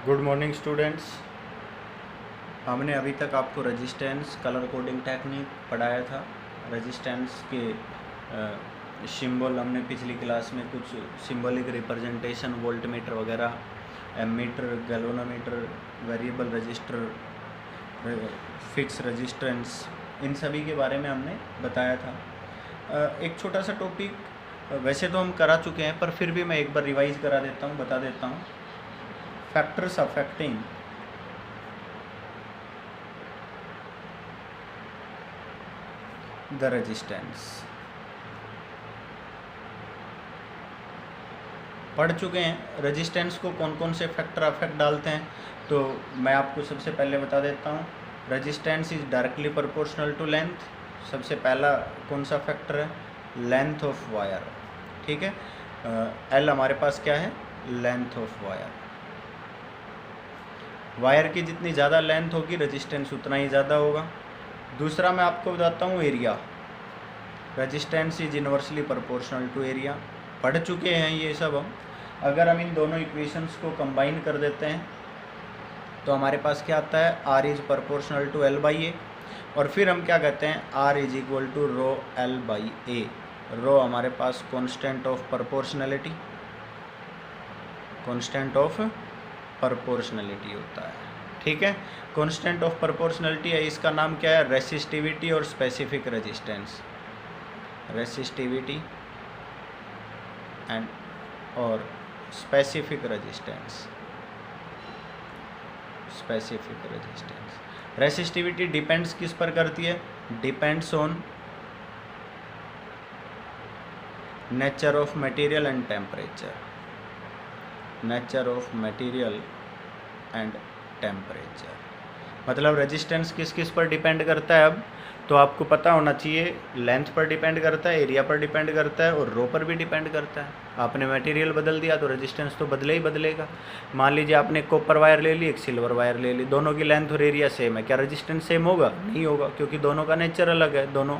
Good morning students. हमने अभी तक आपको रेजिस्टेंस कलर कोडिंग टेक्निक पढ़ाया था। रेजिस्टेंस के सिंबल हमने पिछली क्लास में कुछ सिंबलिक रिप्रेजेंटेशन वोल्टमीटर वगैरह, ammeter, galvanometer, variable resistor, fix resistance, इन सभी के बारे में हमने बताया था। एक छोटा सा टॉपिक वैसे तो हम करा चुके हैं, पर फिर भी मैं एक बार रिवाइज करा देता हूँ, बता देता हूँ। factors affecting the resistance पढ़ चुके हैं। रेजिस्टेंस को कौन कौन से फैक्टर अफेक्ट डालते हैं, तो मैं आपको सबसे पहले बता देता हूँ। Resistance is directly proportional to length. सबसे पहला कौन सा फैक्टर है? Length of wire. ठीक है, एल हमारे पास क्या है? Length of wire. वायर की जितनी ज़्यादा लेंथ होगी रेजिस्टेंस उतना ही ज़्यादा होगा। दूसरा मैं आपको बताता हूँ area. Resistance is inversely proportional to area. पढ़ चुके हैं ये सब हम। अगर हम इन दोनों इक्वेशंस को कंबाइन कर देते हैं तो हमारे पास क्या आता है? R is proportional to L by A. और फिर हम क्या कहते हैं? R is equal to rho L by A. Rho हमारे पास constant of proportionality, constant of proportionality होता है। ठीक है, कांस्टेंट ऑफ प्रोपोर्शनलिटी है, इसका नाम क्या है? रेसिस्टिविटी और स्पेसिफिक रेजिस्टेंस। रेसिस्टिविटी एंड और specific resistance. Specific resistance. Resistivity depends किस पर करती है? Depends on nature of material and temperature. Nature of material and temperature मतलब रेजिस्टेंस किस किस पर डिपेंड करता है? अब तो आपको पता होना चाहिए, लेंथ पर डिपेंड करता है, एरिया पर डिपेंड करता है और रो पर भी डिपेंड करता है। आपने मटेरियल बदल दिया तो रेजिस्टेंस तो बदले ही बदलेगा। मान लीजिए आपने एक कॉपर वायर ले ली, एक सिल्वर वायर ले ली, दोनों की लेंथ और एरिया सेम है, क्या रेजिस्टेंस सेम होगा? नहीं होगा, क्योंकि दोनों का नेचर अलग है। दोनों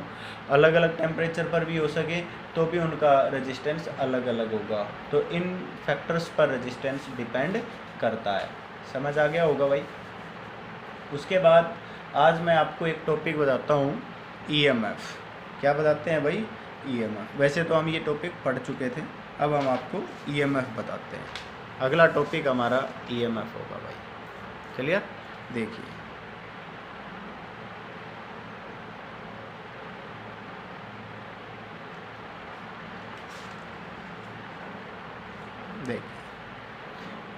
अलग अलग टेम्परेचर पर भी हो सके तो भी उनका रेजिस्टेंस अलग अलग होगा। तो इन फैक्टर्स पर रेजिस्टेंस डिपेंड करता है। समझ आ गया होगा भाई। उसके बाद आज मैं आपको एक टॉपिक बताता हूँ, ईएमएफ। क्या बताते हैं भाई? ईएमएफ। वैसे तो हम ये टॉपिक पढ़ चुके थे, अब हम आपको ईएमएफ बताते हैं। अगला टॉपिक हमारा ईएमएफ होगा भाई। चलिए देखिए,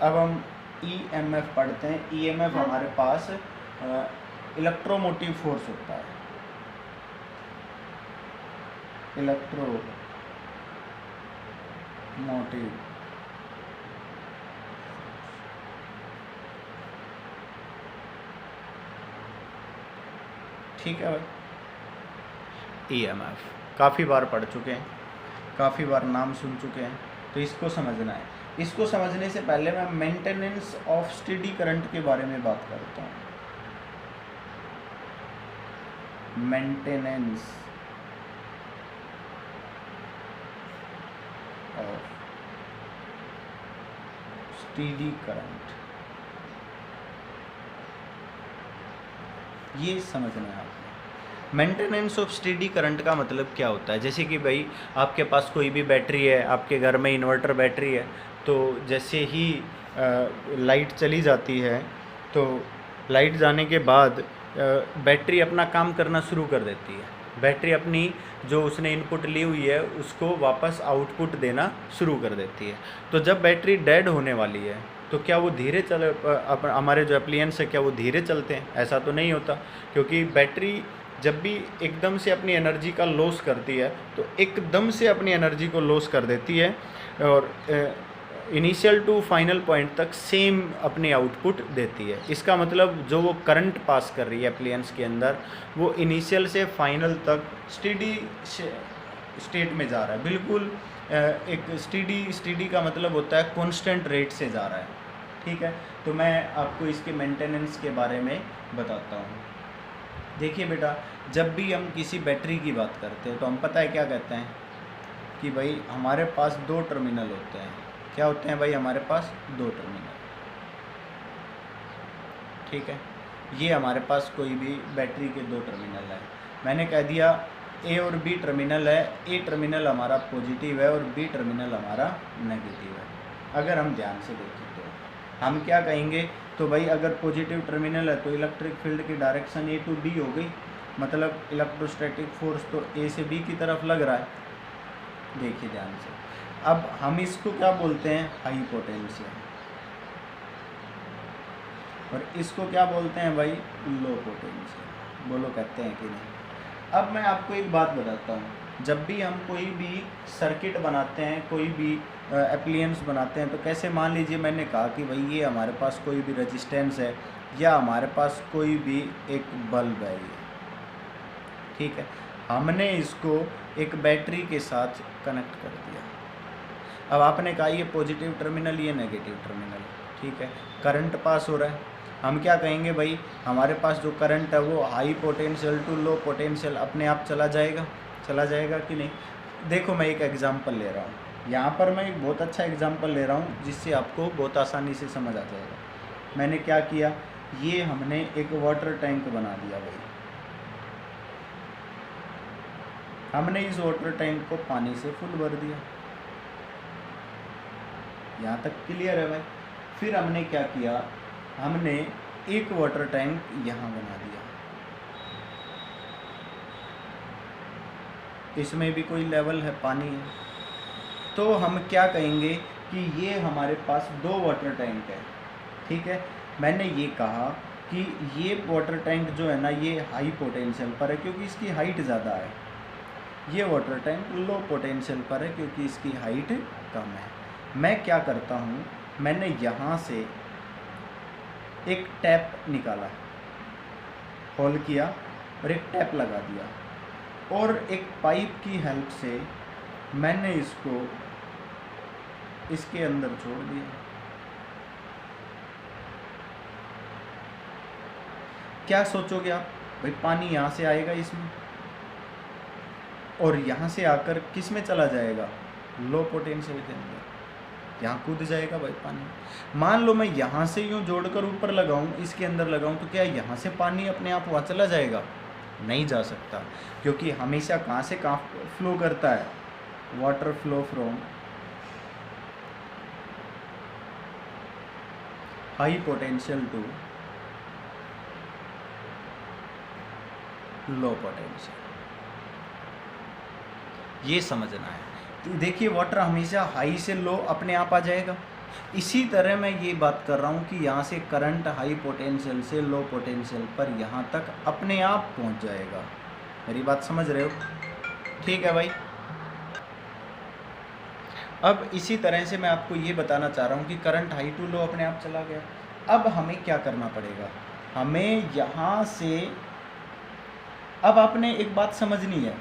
अब हम ईएमएफ पढ़ते हैं। ईएमएफ हमारे पास इलेक्ट्रोमोटिव फोर्स होता है। इलेक्ट्रोमोटिव ठीक है भाई। ईएमएफ काफ़ी बार पढ़ चुके हैं, काफ़ी बार नाम सुन चुके हैं, तो इसको समझना है। इसको समझने से पहले मैं मेंटेनेंस ऑफ स्टेडी करंट के बारे में बात करता हूँ। मेंटेनेंस ऑफ स्टेडी करंट, ये समझना है आपको। मेंटेनेंस ऑफ स्टेडी करंट का मतलब क्या होता है? जैसे कि भाई आपके पास कोई भी बैटरी है, आपके घर में इन्वर्टर बैटरी है, तो जैसे ही लाइट चली जाती है तो लाइट जाने के बाद बैटरी अपना काम करना शुरू कर देती है। बैटरी अपनी जो उसने इनपुट ली हुई है उसको वापस आउटपुट देना शुरू कर देती है। तो जब बैटरी डेड होने वाली है तो क्या वो धीरे चले? हमारे जो एप्लियंस है क्या वो धीरे चलते हैं? ऐसा तो नहीं होता, क्योंकि बैटरी जब भी एकदम से अपनी एनर्जी का लॉस करती है तो एकदम से अपनी एनर्जी को लॉस कर देती है और इनिशियल टू फाइनल पॉइंट तक सेम अपनी आउटपुट देती है। इसका मतलब जो वो करंट पास कर रही है एप्लियंस के अंदर, वो इनिशियल से फाइनल तक स्टेडी स्टेट में जा रहा है। बिल्कुल एक स्टेडी का मतलब होता है कांस्टेंट रेट से जा रहा है। ठीक है, तो मैं आपको इसके मेंटेनेंस के बारे में बताता हूँ। देखिए बेटा, जब भी हम किसी बैटरी की बात करते हैं तो हम पता है क्या कहते हैं कि भाई हमारे पास दो टर्मिनल होते हैं। क्या होते हैं भाई? हमारे पास दो टर्मिनल। ठीक है। ये हमारे पास कोई भी बैटरी के 2 टर्मिनल है। मैंने कह दिया ए और बी टर्मिनल है, ए टर्मिनल हमारा पॉजिटिव है और बी टर्मिनल हमारा नेगेटिव है। अगर हम ध्यान से देखें तो हम क्या कहेंगे, तो भाई अगर पॉजिटिव टर्मिनल है तो इलेक्ट्रिक फील्ड की डायरेक्शन ए टू बी हो गई, मतलब इलेक्ट्रोस्टैटिक फोर्स तो ए से बी की तरफ लग रहा है। देखिए ध्यान से, अब हम इसको क्या बोलते हैं, हाई पोटेंशियल, और इसको क्या बोलते हैं भाई, लो पोटेंशियल। बोलो कहते हैं कि नहीं। अब मैं आपको एक बात बताता हूँ, जब भी हम कोई भी सर्किट बनाते हैं, कोई भी एप्लियंस बनाते हैं, तो कैसे, मान लीजिए मैंने कहा कि भाई ये हमारे पास कोई भी रेजिस्टेंस है या हमारे पास कोई भी एक बल्ब है, ये ठीक है, हमने इसको एक बैटरी के साथ कनेक्ट कर दिया। अब आपने कहा ये पॉजिटिव टर्मिनल, ये नेगेटिव टर्मिनल, ठीक है, करंट पास हो रहा है। हम क्या कहेंगे भाई, हमारे पास जो करंट है वो high potential to low potential अपने आप चला जाएगा कि नहीं। देखो मैं एक एग्जांपल ले रहा हूँ, यहाँ पर मैं एक बहुत अच्छा एग्जांपल ले रहा हूँ जिससे आपको बहुत आसानी से समझ आ जाएगा। मैंने क्या किया, ये हमने एक वाटर टैंक बना दिया भाई, हमने इस वाटर टैंक को पानी से फुल भर दिया। यहाँ तक क्लियर है भाई। फिर हमने क्या किया, हमने एक वाटर टैंक यहाँ बना दिया, इसमें भी कोई लेवल है, पानी है, तो हम क्या कहेंगे कि ये हमारे पास 2 वाटर टैंक है, ठीक है। मैंने ये कहा कि ये वाटर टैंक जो है ना, ये हाई पोटेंशियल पर है क्योंकि इसकी हाइट ज़्यादा है, ये वाटर टैंक लो पोटेंशियल पर है क्योंकि इसकी हाइट कम है। मैं क्या करता हूँ, मैंने यहाँ से एक टैप निकाला, होल किया और एक टैप लगा दिया, और एक पाइप की हेल्प से मैंने इसको इसके अंदर छोड़ दिया। क्या सोचोगे आप, भाई पानी यहाँ से आएगा इसमें और यहाँ से आकर किस में चला जाएगा, लो पोटेंशियल के अंदर, यहाँ कूद जाएगा भाई पानी। मान लो मैं यहाँ से यूँ जोड़कर ऊपर लगाऊँ, इसके अंदर लगाऊँ, तो क्या यहाँ से पानी अपने आप वहाँ चला जाएगा, नहीं जा सकता, क्योंकि हमेशा कहाँ से कहाँ फ्लो करता है, water flow from high potential to low potential, ये समझना है। तो देखिए वाटर हमेशा हाई से लो अपने आप आ जाएगा। इसी तरह मैं ये बात कर रहा हूँ कि यहाँ से करंट हाई पोटेंशियल से लो पोटेंशियल पर यहाँ तक अपने आप पहुँच जाएगा। मेरी बात समझ रहे हो, ठीक है भाई। अब इसी तरह से मैं आपको ये बताना चाह रहा हूँ कि करंट हाई टू लो अपने आप चला गया। अब हमें क्या करना पड़ेगा, हमें यहाँ से, अब आपने एक बात समझनी है,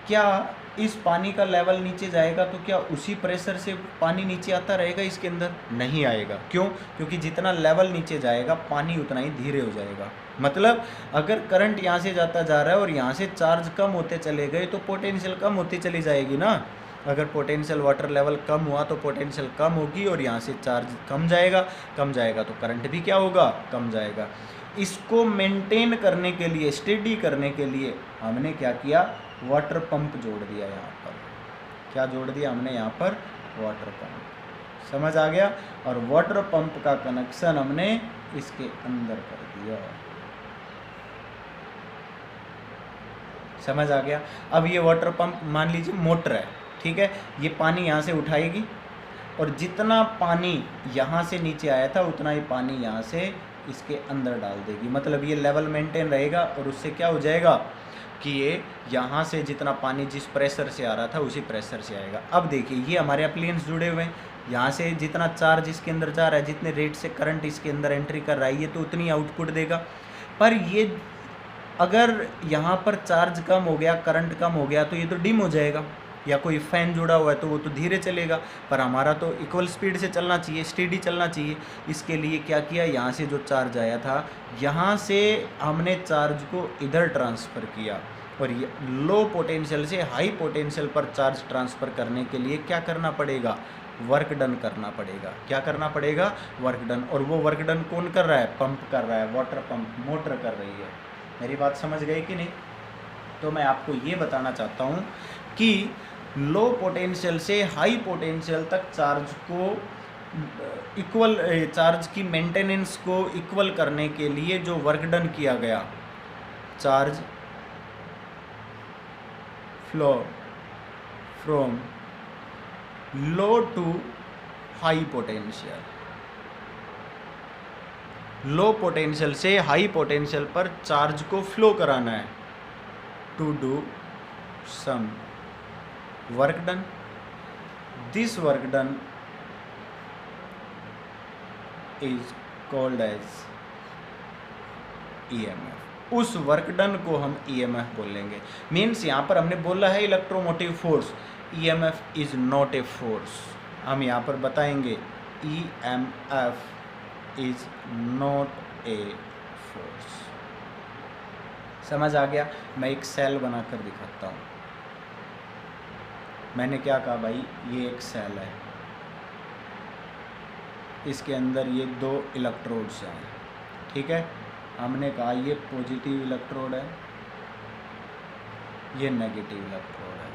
क्या इस पानी का लेवल नीचे जाएगा तो क्या उसी प्रेशर से पानी नीचे आता रहेगा इसके अंदर, नहीं आएगा। क्यों, क्योंकि जितना लेवल नीचे जाएगा पानी उतना ही धीरे हो जाएगा। मतलब अगर करंट यहाँ से जाता जा रहा है और यहाँ से चार्ज कम होते चले गए तो पोटेंशियल कम होती चली जाएगी ना। अगर पोटेंशियल वाटर लेवल कम हुआ तो पोटेंशियल कम होगी और यहाँ से चार्ज कम जाएगा तो करंट भी क्या होगा, कम जाएगा। इसको मेंटेन करने के लिए, स्टेडी करने के लिए हमने क्या किया, वाटर पंप जोड़ दिया। यहाँ पर क्या जोड़ दिया हमने, यहाँ पर वाटर पंप। समझ आ गया। और वाटर पंप का कनेक्शन हमने इसके अंदर कर दिया। समझ आ गया। अब ये वाटर पंप मान लीजिए मोटर है, ठीक है, ये पानी यहाँ से उठाएगी और जितना पानी यहाँ से नीचे आया था उतना ही पानी यहाँ से इसके अंदर डाल देगी। मतलब ये लेवल मेंटेन रहेगा और उससे क्या हो जाएगा कि ये यहाँ से जितना पानी जिस प्रेशर से आ रहा था उसी प्रेशर से आएगा। अब देखिए ये हमारे एप्लियंस जुड़े हुए हैं, यहाँ से जितना चार्ज इसके अंदर जा रहा है, जितने रेट से करंट इसके अंदर एंट्री कर रहा है, ये तो उतनी आउटपुट देगा। पर ये अगर यहाँ पर चार्ज कम हो गया, करंट कम हो गया तो ये तो डिम हो जाएगा, या कोई फ़ैन जुड़ा हुआ है तो वो तो धीरे चलेगा। पर हमारा तो इक्वल स्पीड से चलना चाहिए, स्टेडी चलना चाहिए। इसके लिए क्या किया, यहाँ से जो चार्ज आया था यहाँ से हमने चार्ज को इधर ट्रांसफ़र किया, और ये लो पोटेंशियल से हाई पोटेंशियल पर चार्ज ट्रांसफ़र करने के लिए क्या करना पड़ेगा, वर्क डन करना पड़ेगा। क्या करना पड़ेगा? Work done. और वो वर्क डन कौन कर रहा है? पंप कर रहा है, वाटर पंप, मोटर कर रही है। मेरी बात समझ गई कि नहीं? तो मैं आपको ये बताना चाहता हूँ कि लो पोटेंशियल से हाई पोटेंशियल तक चार्ज को इक्वल, चार्ज की मेंटेनेंस को इक्वल करने के लिए जो वर्क डन किया गया, charge flow from low to high potential, low potential से हाई पोटेंशियल पर चार्ज को फ्लो कराना है, to do some work done. This work done is called as EMF। उस वर्क डन को हम EMF बोलेंगे। मीन्स यहाँ पर हमने बोला है electromotive force, EMF is not a force. हम यहाँ पर बताएंगे EMF is not a force. समझ आ गया? मैं एक सेल बनाकर दिखाता हूँ। मैंने क्या कहा भाई? ये एक सेल है, इसके अंदर ये 2 इलेक्ट्रोड्स हैं, ठीक है। हमने कहा ये पॉजिटिव इलेक्ट्रोड है, ये नेगेटिव इलेक्ट्रोड है।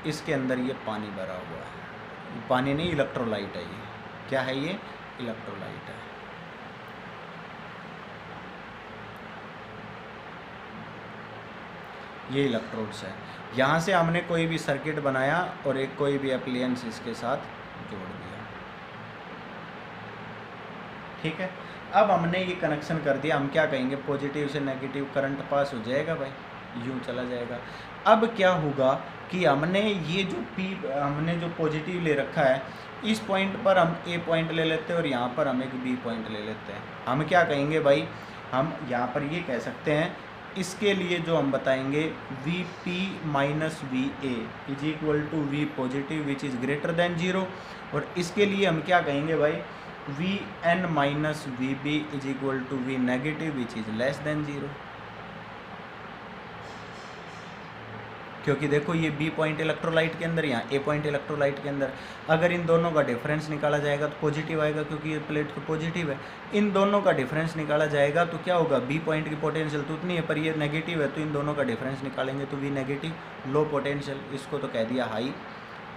इसके अंदर ये पानी भरा हुआ है, पानी नहीं, इलेक्ट्रोलाइट है। ये क्या है? ये इलेक्ट्रोलाइट है। ये इलेक्ट्रोड्स है। यहाँ से हमने कोई भी सर्किट बनाया और एक कोई भी अप्लायंस इसके साथ जोड़ दिया, ठीक है। अब हमने ये कनेक्शन कर दिया। हम क्या कहेंगे? पॉजिटिव से नेगेटिव करंट पास हो जाएगा भाई, यूँ चला जाएगा। अब क्या होगा कि हमने ये जो हमने जो पॉजिटिव ले रखा है, इस पॉइंट पर हम A पॉइंट ले लेते हैं और यहाँ पर हम एक B पॉइंट ले लेते हैं। हम क्या कहेंगे भाई? हम यहाँ पर ये कह सकते हैं, इसके लिए जो हम बताएंगे VP minus VA is equal to V positive which is greater than 0। और इसके लिए हम क्या कहेंगे भाई? VN minus VB is equal to V negative which is less than 0। क्योंकि देखो ये B पॉइंट इलेक्ट्रोलाइट के अंदर, यहाँ A पॉइंट इलेक्ट्रोलाइट के अंदर। अगर इन दोनों का डिफरेंस निकाला जाएगा तो पॉजिटिव आएगा, क्योंकि ये प्लेट तो पॉजिटिव है। इन दोनों का डिफरेंस निकाला जाएगा तो क्या होगा? B पॉइंट की पोटेंशियल तो उतनी है, पर ये नेगेटिव है, तो इन दोनों का डिफरेंस निकालेंगे तो V नेगेटिव। लो पोटेंशियल, इसको तो कह दिया हाई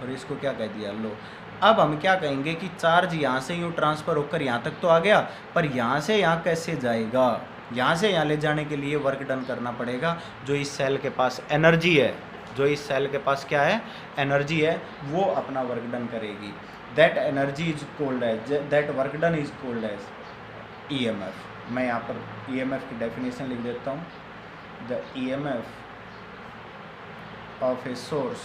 और इसको क्या कह दिया? लो। अब हम क्या कहेंगे कि चार्ज यहाँ से यूँ ट्रांसफ़र होकर यहाँ तक तो आ गया, पर यहाँ से यहाँ कैसे जाएगा? यहाँ से यहाँ ले जाने के लिए वर्क डन करना पड़ेगा। जो इस सेल के पास एनर्जी है, जो इस सेल के पास क्या है? एनर्जी है, वो अपना वर्क डन करेगी। That energy is called as, that work done is called as EMF। मैं यहाँ पर EMF की डेफिनेशन लिख देता हूँ। The EMF of a source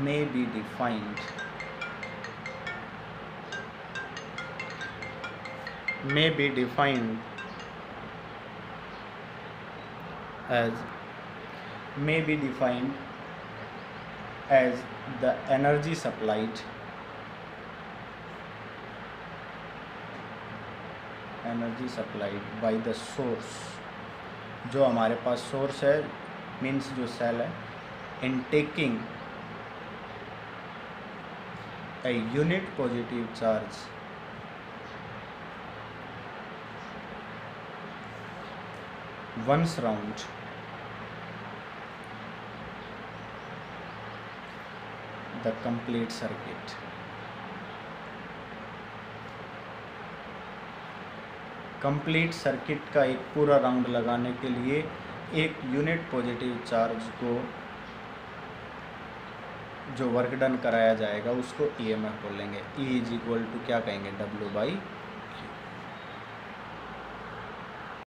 may be defined as the energy supplied by the source। जो हमारे पास सोर्स है, मीन्स जो सेल है, in taking a unit positive charge once round the complete circuit। Complete circuit का एक पूरा round लगाने के लिए एक यूनिट पॉजिटिव चार्ज को जो वर्क डन कराया जाएगा उसको EMF बोलेंगे। E इज इक्वल टू क्या कहेंगे? W/L।